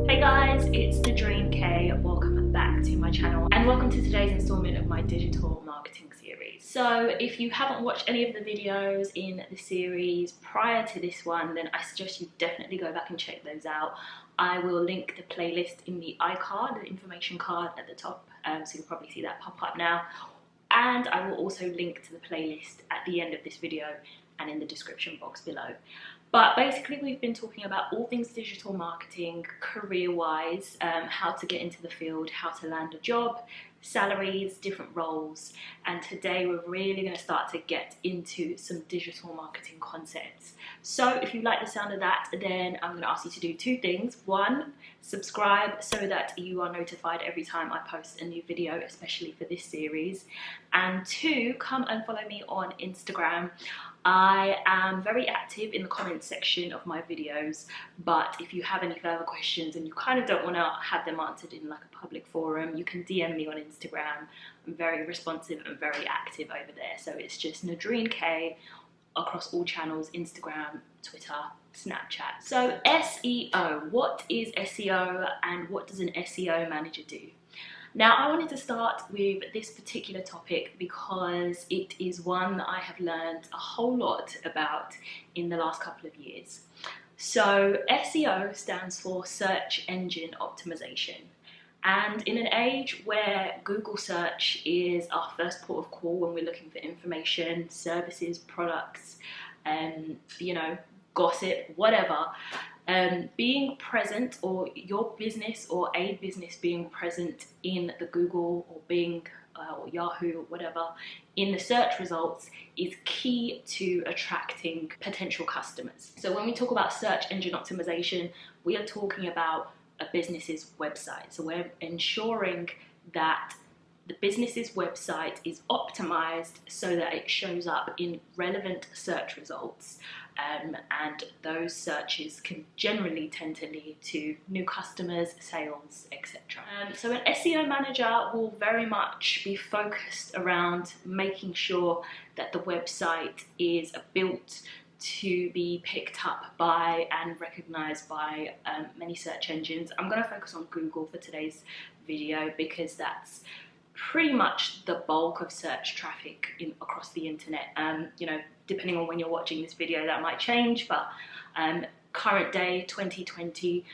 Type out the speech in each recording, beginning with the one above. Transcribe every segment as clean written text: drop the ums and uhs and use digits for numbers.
Hey guys, it's the Dream K. Welcome back to my channel and welcome to today's installment of my digital marketing series. So if you haven't watched any of the videos in the series prior to this one, then I suggest you definitely go back and check those out. I will link the playlist in the iCard, the information card at the top, so you'll probably see that pop up now. And I will also link to the playlist at the end of this video and in the description box below. But basically we've been talking about all things digital marketing, career-wise, how to get into the field, how to land a job, salaries, different roles, and today we're really going to start to get into some digital marketing concepts. So if you like the sound of that, then I'm going to ask you to do two things. One, subscribe so that you are notified every time I post a new video, especially for this series. And two, come and follow me on Instagram. I am very active in the comments section of my videos, but if you have any further questions and you kind of don't want to have them answered in like a public forum, you can DM me on Instagram. I'm very responsive and very active over there. So it's just Nadreen K across all channels: Instagram, Twitter, Snapchat. So SEO, what is SEO and what does an SEO manager do? Now, I wanted to start with this particular topic because it is one that I have learned a whole lot about in the last couple of years. So SEO stands for Search Engine Optimization. And in an age where Google search is our first port of call when we're looking for information, services, products, gossip, whatever, being present, or your business or a business being present in the Google or Bing or Yahoo or whatever in the search results is key to attracting potential customers. So when we talk about search engine optimization, we are talking about a business's website. So we're ensuring that the business's website is optimized so that it shows up in relevant search results, and those searches can generally tend to lead to new customers, sales, etc. So an SEO manager will very much be focused around making sure that the website is built to be picked up by and recognized by many search engines. I'm going to focus on Google for today's video because that's pretty much the bulk of search traffic across the internet. Depending on when you're watching this video, that might change, but current day 2020,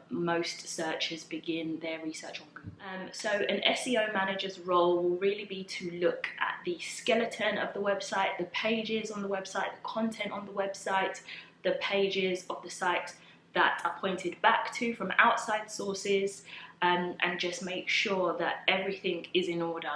most searchers begin their research on Google. So an SEO manager's role will really be to look at the skeleton of the website, the pages on the website, the content on the website, the pages of the site that are pointed back to from outside sources, and just make sure that everything is in order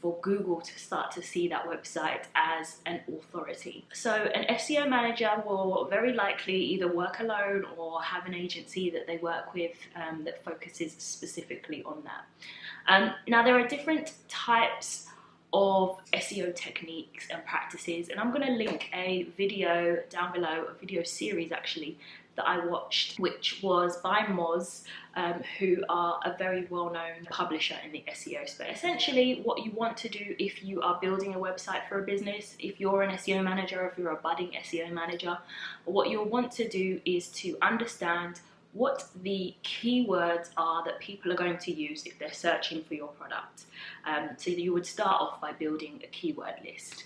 for Google to start to see that website as an authority. So an SEO manager will very likely either work alone or have an agency that they work with that focuses specifically on that. Now there are different types of SEO techniques and practices, and I'm going to link a video down below, a video series actually, that I watched, which was by Moz, who are a very well-known publisher in the SEO space. Essentially, what you want to do if you are building a website for a business, if you're an SEO manager, if you're a budding SEO manager, what you'll want to do is to understand what the keywords are that people are going to use if they're searching for your product. So you would start off by building a keyword list.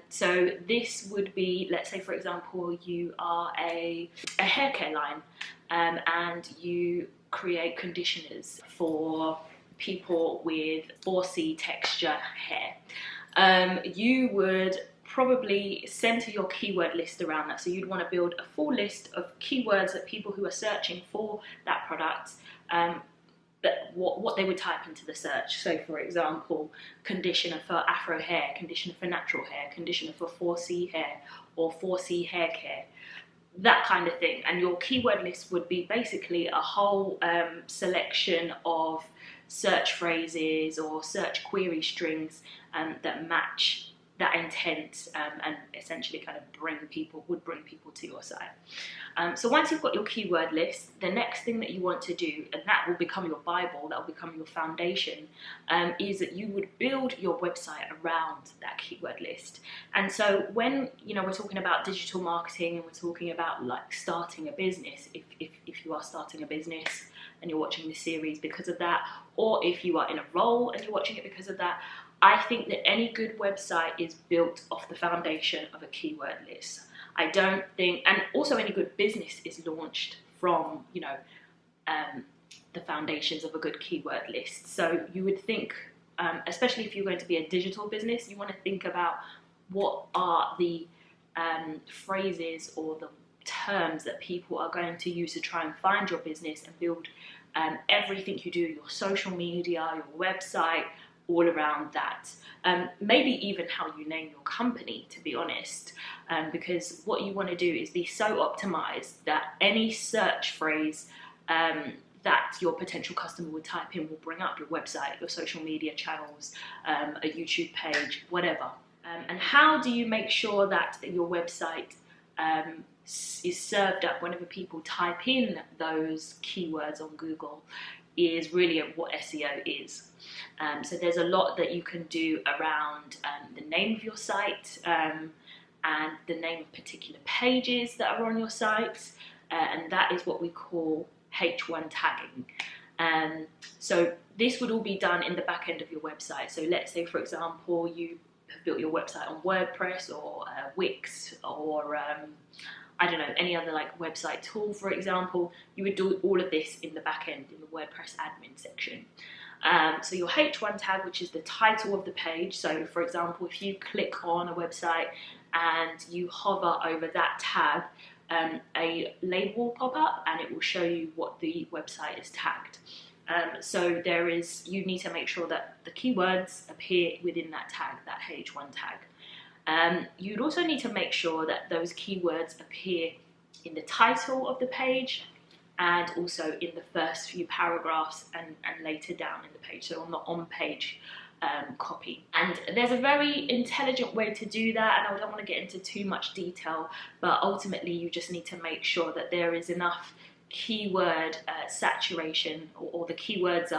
So this would be, let's say for example, you are a hair care line, and you create conditioners for people with 4C texture hair. You would probably center your keyword list around that. So you'd want to build a full list of keywords that people who are searching for that product, what they would type into the search. So for example, conditioner for afro hair, conditioner for natural hair, conditioner for 4C hair, or 4C hair care, that kind of thing. And your keyword list would be basically a whole selection of search phrases or search query strings that match that intent, and essentially kind of would bring people to your site. So once you've got your keyword list, the next thing that you want to do, and that will become your Bible, that will become your foundation, is that you would build your website around that keyword list. And so when we're talking about digital marketing and we're talking about like starting a business, if you are starting a business and you're watching this series because of that, or if you are in a role and you're watching it because of that, I think that any good website is built off the foundation of a keyword list. I don't think, and also any good business is launched from, the foundations of a good keyword list. So you would think, especially if you're going to be a digital business, you want to think about what are the phrases or the terms that people are going to use to try and find your business and build everything you do, your social media, your website, all around that. Maybe even how you name your company, to be honest, because what you want to do is be so optimized that any search phrase that your potential customer would type in will bring up your website, your social media channels, a YouTube page, whatever. And how do you make sure that your website is served up whenever people type in those keywords on Google is really what SEO is. So there's a lot that you can do around the name of your site and the name of particular pages that are on your site, and that is what we call H1 tagging. So this would all be done in the back end of your website. So let's say, for example, you have built your website on WordPress or Wix or I don't know, any other like website tool, for example. You would do all of this in the back end, in the WordPress admin section. So your H1 tag, which is the title of the page. So for example, if you click on a website and you hover over that tag, a label will pop up and it will show you what the website is tagged. So you need to make sure that the keywords appear within that tag, that H1 tag. You'd also need to make sure that those keywords appear in the title of the page and also in the first few paragraphs and later down in the page, so on the on-page copy. And there's a very intelligent way to do that, and I don't want to get into too much detail, but ultimately you just need to make sure that there is enough keyword saturation, or the keywords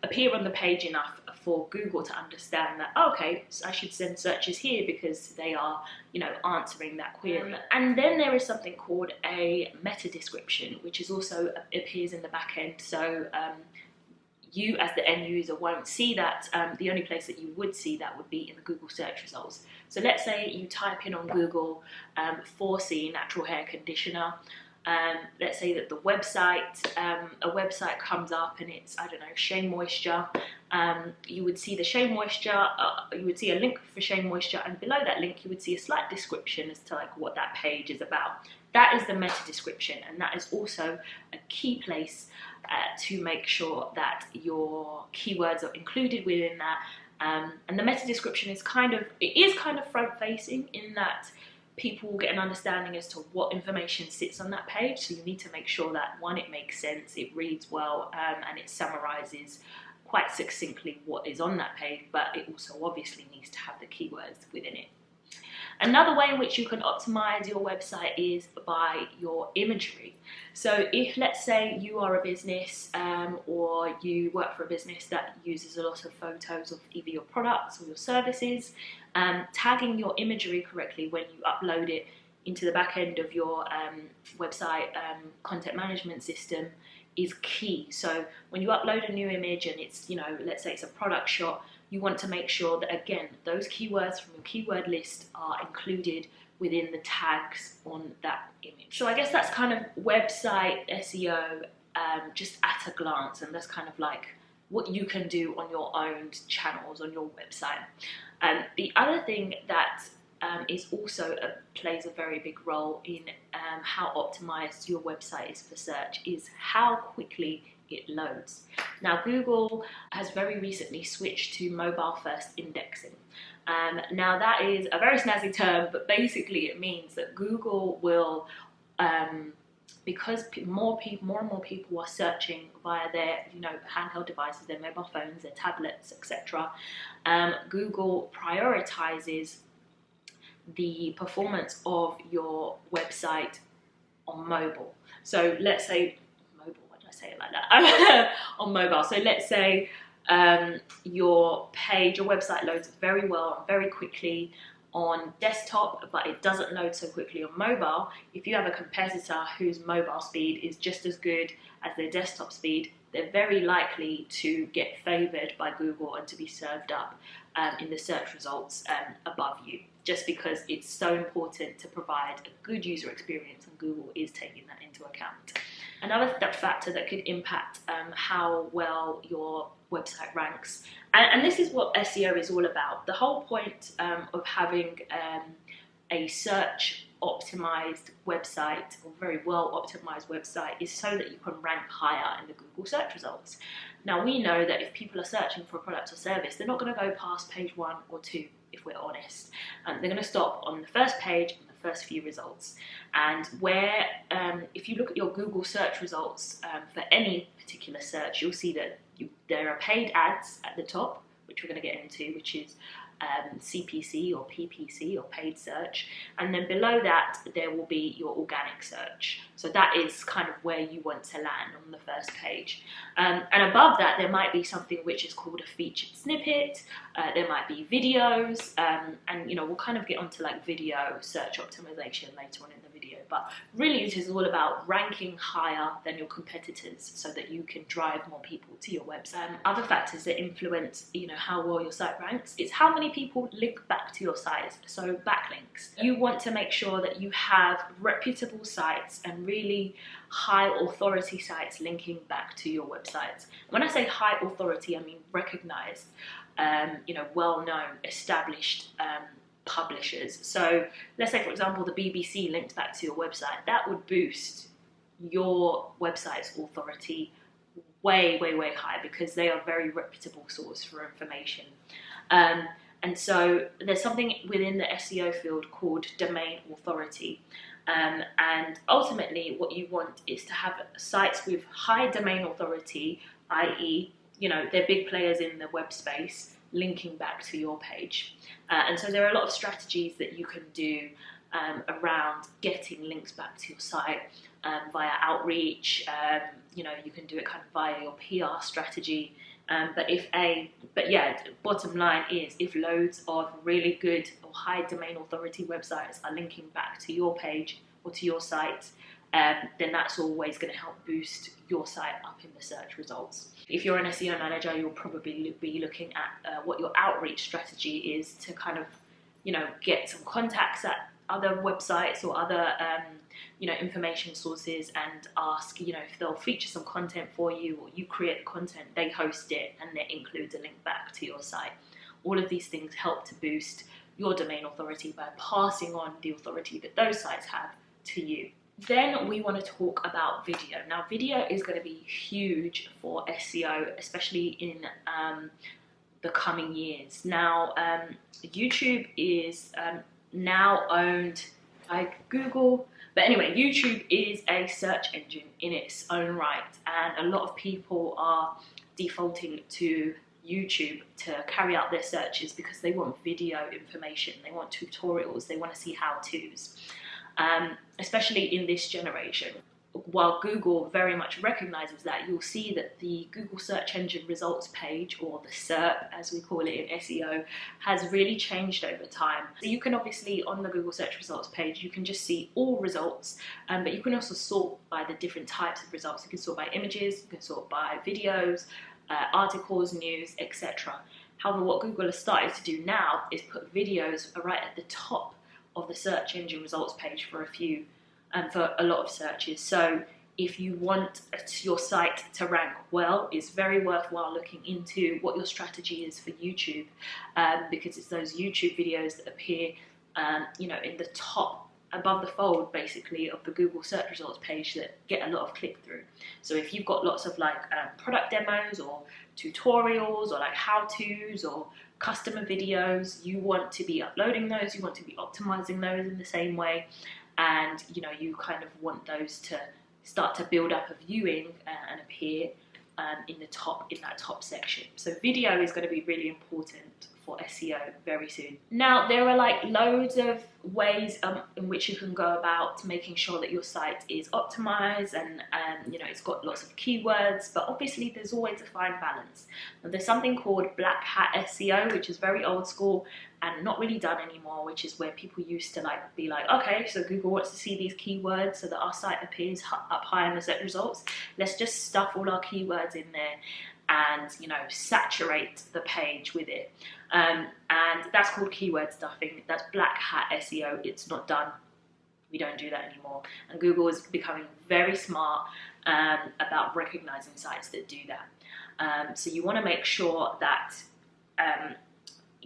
appear on the page enough for Google to understand that, okay, so I should send searches here because they are, answering that query. And then there is something called a meta description, which is also appears in the back end. So you as the end user won't see that. The only place that you would see that would be in the Google search results. So let's say you type in on Google 4C natural hair conditioner. Let's say that the website, a website comes up and it's, I don't know, Shea Moisture. You would see the Shea Moisture, you would see a link for Shea Moisture, and below that link you would see a slight description as to like what that page is about. That is the meta description, and that is also a key place to make sure that your keywords are included within that. And the meta description is kind of front facing in that people will get an understanding as to what information sits on that page. So you need to make sure that, one, it makes sense, it reads well, and it summarizes quite succinctly what is on that page, but it also obviously needs to have the keywords within it. Another way in which you can optimize your website is by your imagery. So if, let's say, you are a business or you work for a business that uses a lot of photos of either your products or your services, tagging your imagery correctly when you upload it into the back end of your website content management system is key. So when you upload a new image and it's, let's say it's a product shot, you want to make sure that, again, those keywords from your keyword list are included within the tags on that image. So I guess that's kind of website SEO just at a glance, and that's kind of like what you can do on your own channels on your website. The other thing that is also plays a very big role in how optimized your website is for search is how quickly it loads. Now, Google has very recently switched to mobile first indexing. Now that is a very snazzy term, but basically it means that Google will, because more and more people are searching via their handheld devices, their mobile phones, their tablets, etc. Google prioritizes the performance of your website on mobile. So let's say mobile, why did I say it like that? On mobile. So let's say your page, your website loads very well and very quickly on desktop, but it doesn't load so quickly on mobile. If you have a competitor whose mobile speed is just as good as their desktop speed, they're very likely to get favored by Google and to be served up in the search results above you, just because it's so important to provide a good user experience, and Google is taking that into account. Another factor that could impact how well your website ranks, and this is what SEO is all about. The whole point of having a search optimized website, or very well optimized website, is so that you can rank higher in the Google search results. Now, we know that if people are searching for a product or service, they're not going to go past page 1 or 2, if we're honest. They're going to stop on the first page and the first few results. And where, if you look at your Google search results for any particular search, you'll see that there are paid ads at the top, which we're going to get into, which is CPC or PPC or paid search, and then below that there will be your organic search. So that is kind of where you want to land on the first page, and above that there might be something which is called a featured snippet. There might be videos, and we'll kind of get onto like video search optimization later on in the video, but really it is all about ranking higher than your competitors so that you can drive more people to your website. Other factors that influence how well your site ranks is how many people link back to your site. So backlinks. You want to make sure that you have reputable sites and really high authority sites linking back to your website. When I say high authority, I mean recognized, well-known, established publishers. So let's say, for example, the BBC linked back to your website. That would boost your website's authority way, way, way high, because they are a very reputable source for information. And so there's something within the SEO field called domain authority. And ultimately what you want is to have sites with high domain authority, i.e., they're big players in the web space, linking back to your page. And so there are a lot of strategies that you can do around getting links back to your site via outreach. You can do it kind of via your PR strategy. Bottom line is, if loads of really good or high domain authority websites are linking back to your page or to your site, then that's always going to help boost your site up in the search results. If you're an SEO manager, you'll probably be looking at what your outreach strategy is to kind of, get some contacts at other websites or other, information sources, and ask, if they'll feature some content for you, or you create the content, they host it, and that includes a link back to your site. All of these things help to boost your domain authority by passing on the authority that those sites have to you. Then we want to talk about video. Now, video is going to be huge for SEO, especially in the coming years. Now, YouTube is now owned by Google. But anyway, YouTube is a search engine in its own right, and a lot of people are defaulting to YouTube to carry out their searches because they want video information, they want tutorials, they want to see how-tos. Especially in this generation. While Google very much recognizes that, you'll see that the Google search engine results page, or the SERP as we call it in SEO, has really changed over time. So you can obviously, on the Google search results page, you can just see all results, but you can also sort by the different types of results. You can sort by images, you can sort by videos, articles, news, etc. However, what Google has started to do now is put videos right at the top of the search engine results page for a lot of searches. So if you want your site to rank well, it's very worthwhile looking into what your strategy is for YouTube, because it's those YouTube videos that appear in the top, above the fold basically, of the Google search results page that get a lot of click-through. So if you've got lots of product demos or tutorials or how-tos or customer videos, you want to be uploading those, you want to be optimizing those in the same way, and you kind of want those to start to build up a viewing and appear in that top section. So video is going to be really important for SEO very soon. Now, there are like loads of ways in which you can go about making sure that your site is optimized and you know, it's got lots of keywords, but obviously there's always a fine balance. Now, there's something called black hat SEO, which is very old school and not really done anymore, which is where people used to like be like, okay, so Google wants to see these keywords so that our site appears up high in the search results. Let's just stuff all our keywords in there and, you know, saturate the page with it. And that's called keyword stuffing. That's black hat SEO. It's not done. We don't do that anymore. And Google is becoming very smart about recognizing sites that do that. So you want to make sure that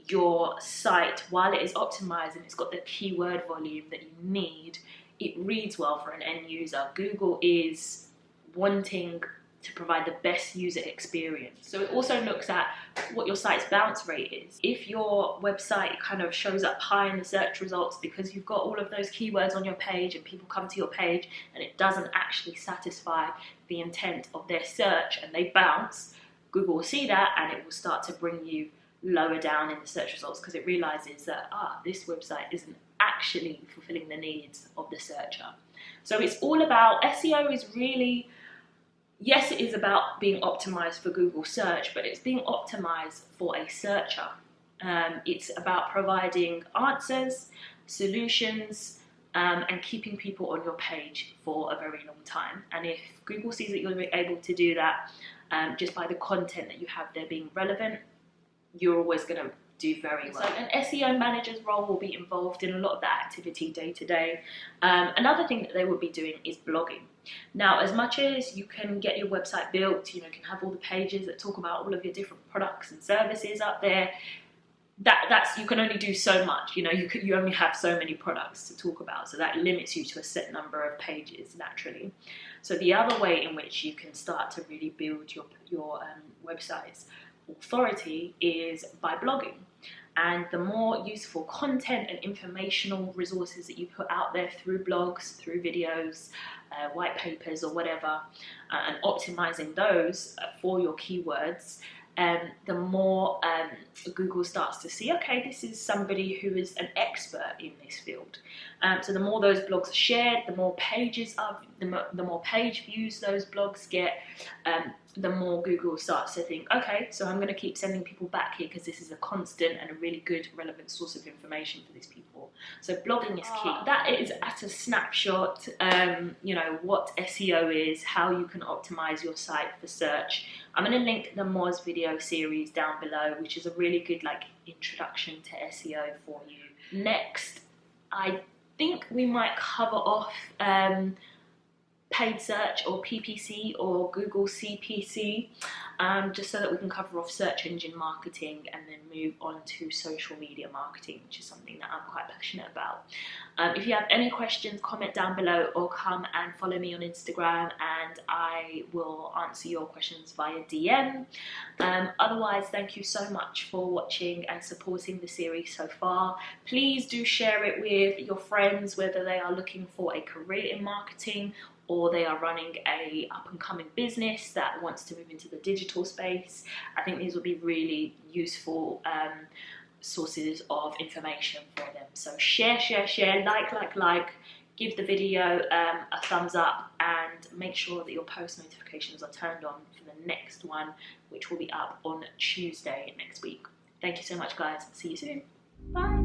your site, while it is optimized and it's got the keyword volume that you need, it reads well for an end user. Google is wanting to provide the best user experience. So it also looks at what your site's bounce rate is. If your website kind of shows up high in the search results because you've got all of those keywords on your page and people come to your page and it doesn't actually satisfy the intent of their search and they bounce, Google will see that and it will start to bring you lower down in the search results because it realizes that this website isn't actually fulfilling the needs of the searcher. So it's all about, SEO is really, yes, it is about being optimized for Google search, but it's being optimized for a searcher. It's about providing answers, solutions, and keeping people on your page for a very long time. And if Google sees that you're able to do that just by the content that you have there being relevant, you're always going to do very well. So an SEO manager's role will be involved in a lot of that activity day to day. Another thing that they will be doing is blogging. Now, as much as you can get your website built, you know, can have all the pages that talk about all of your different products and services up there, that's you can only do so much. You know, you only have so many products to talk about, so that limits you to a set number of pages naturally. So the other way in which you can start to really build your website's authority is by blogging. And the more useful content and informational resources that you put out there through blogs, through videos, white papers or whatever, and optimizing those for your keywords, the more Google starts to see, okay, this is somebody who is an expert in this field. So the more those blogs are shared, the more pages the more page views those blogs get, the more Google starts to think, okay, so I'm going to keep sending people back here because this is a constant and a really good, relevant source of information for these people. So blogging is key. That is at a snapshot, you know, what SEO is, how you can optimize your site for search. I'm going to link the Moz video series down below, which is a really good like introduction to SEO for you. Next, I think we might cover off paid search or PPC or Google CPC, just so that we can cover off search engine marketing and then move on to social media marketing, which is something that I'm quite passionate about. If you have any questions, comment down below or come and follow me on Instagram and I will answer your questions via DM. Otherwise, thank you so much for watching and supporting the series so far. Please do share it with your friends, whether they are looking for a career in marketing or they are running a up-and-coming business that wants to move into the digital space. I think these will be really useful sources of information for them. So share, like, give the video a thumbs up and make sure that your post notifications are turned on for the next one, which will be up on Tuesday next week. Thank you so much, guys. See you soon. Bye.